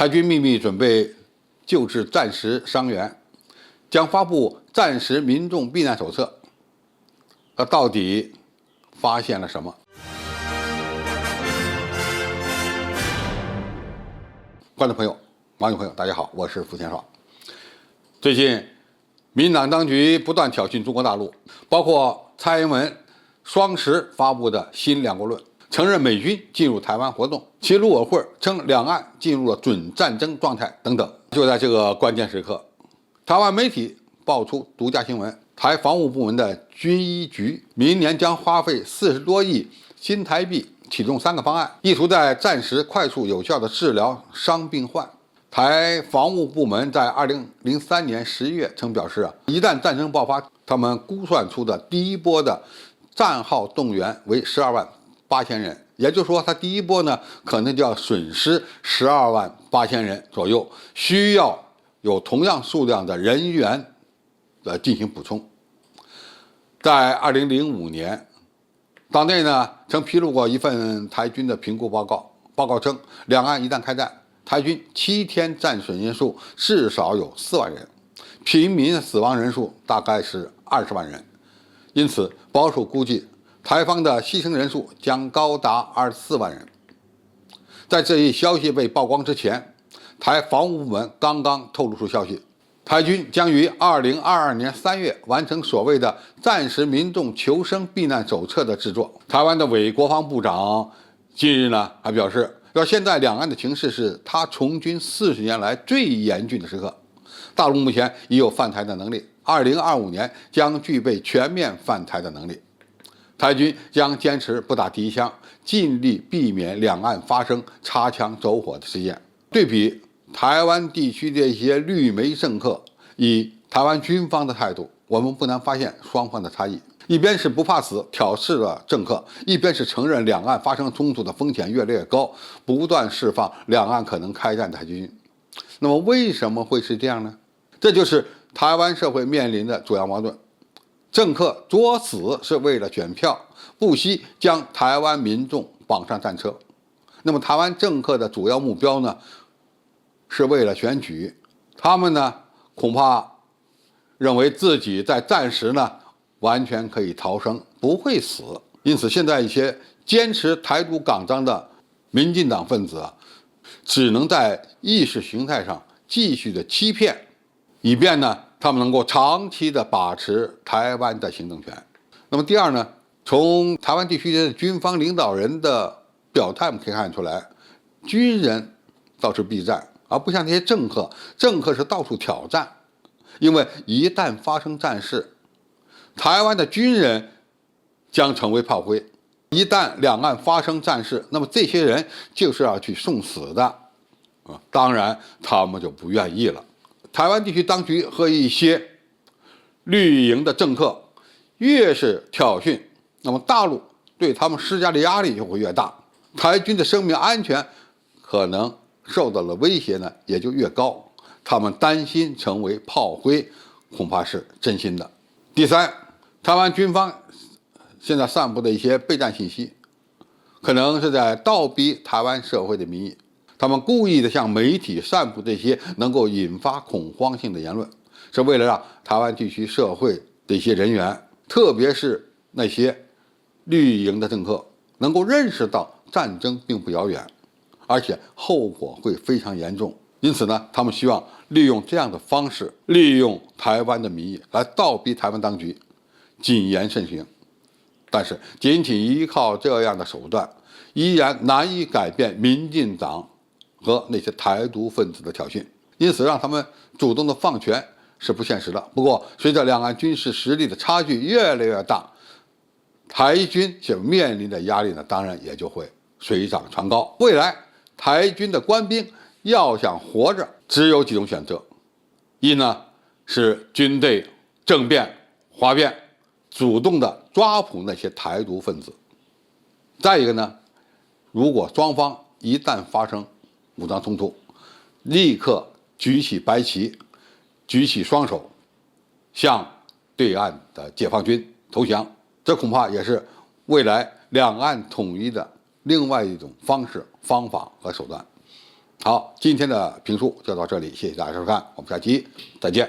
台军秘密准备救治战时伤员，将发布战时民众避难手册。到底发现了什么？观众朋友、网友朋友，大家好，我是付天爽。最近，民进党当局不断挑衅中国大陆，包括蔡英文双十发布的新两国论，承认美军进入台湾活动，其陆委会称两岸进入了准战争状态等等。就在这个关键时刻，台湾媒体爆出独家新闻：台防务部门的军医局明年将花费40多亿新台币启动3个方案，意图在战时快速有效地治疗伤病患。台防务部门在2003年11月曾表示，一旦战争爆发，他们估算出的第一波的战耗动员为12万8千人，也就是说，他第一波呢可能就要损失12万8千人左右，需要有同样数量的人员进行补充。在2005年，党内呢曾披露过一份台军的评估报告，报告称，两岸一旦开战，台军7天战损人数至少有4万人，平民死亡人数大概是20万人，因此保守估计台方的牺牲人数将高达24万人。在这一消息被曝光之前，台防务部门刚刚透露出消息，台军将于2022年3月完成所谓的战时民众求生避难手册的制作。台湾的伪国防部长近日呢还表示，要现在两岸的情势是他从军40年来最严峻的时刻，大陆目前已有犯台的能力，2025年将具备全面犯台的能力。台军将坚持不打第一枪，尽力避免两岸发生擦枪走火的事件。对比台湾地区的一些绿媒政客以台湾军方的态度，我们不难发现双方的差异。一边是不怕死挑事的政客，一边是承认两岸发生冲突的风险越来越高，不断释放两岸可能开战的台军。那么为什么会是这样呢？这就是台湾社会面临的主要矛盾。政客作死是为了选票，不惜将台湾民众绑上战车。那么台湾政客的主要目标呢，是为了选举。他们呢恐怕认为自己在战时呢完全可以逃生，不会死。因此现在一些坚持台独港章的民进党分子只能在意识形态上继续的欺骗，以便呢他们能够长期的把持台湾的行政权。那么第二呢，从台湾地区的军方领导人的表态，我们可以看出来，军人到处避战，而不像那些政客，政客是到处挑战。因为一旦发生战事，台湾的军人将成为炮灰。一旦两岸发生战事，那么这些人就是要去送死的，当然他们就不愿意了。台湾地区当局和一些绿营的政客越是挑衅，那么大陆对他们施加的压力就会越大，台军的生命安全可能受到了威胁呢也就越高。他们担心成为炮灰，恐怕是真心的。第三，台湾军方现在散布的一些备战信息，可能是在倒逼台湾社会的民意。他们故意的向媒体散布这些能够引发恐慌性的言论，是为了让台湾地区社会的一些人员，特别是那些绿营的政客，能够认识到战争并不遥远，而且后果会非常严重。因此呢，他们希望利用这样的方式，利用台湾的民意来倒逼台湾当局谨言慎行。但是仅仅依靠这样的手段，依然难以改变民进党和那些台独分子的挑衅，因此让他们主动的放权是不现实的。不过随着两岸军事实力的差距越来越大，台军所面临的压力呢，当然也就会水涨船高。未来台军的官兵要想活着，只有几种选择：一呢是军队政变哗变，主动的抓捕那些台独分子；再一个呢，如果双方一旦发生武装冲突，立刻举起白旗，举起双手，向对岸的解放军投降。这恐怕也是未来两岸统一的另外一种方式、方法和手段。好，今天的评述就到这里，谢谢大家收看，我们下期再见。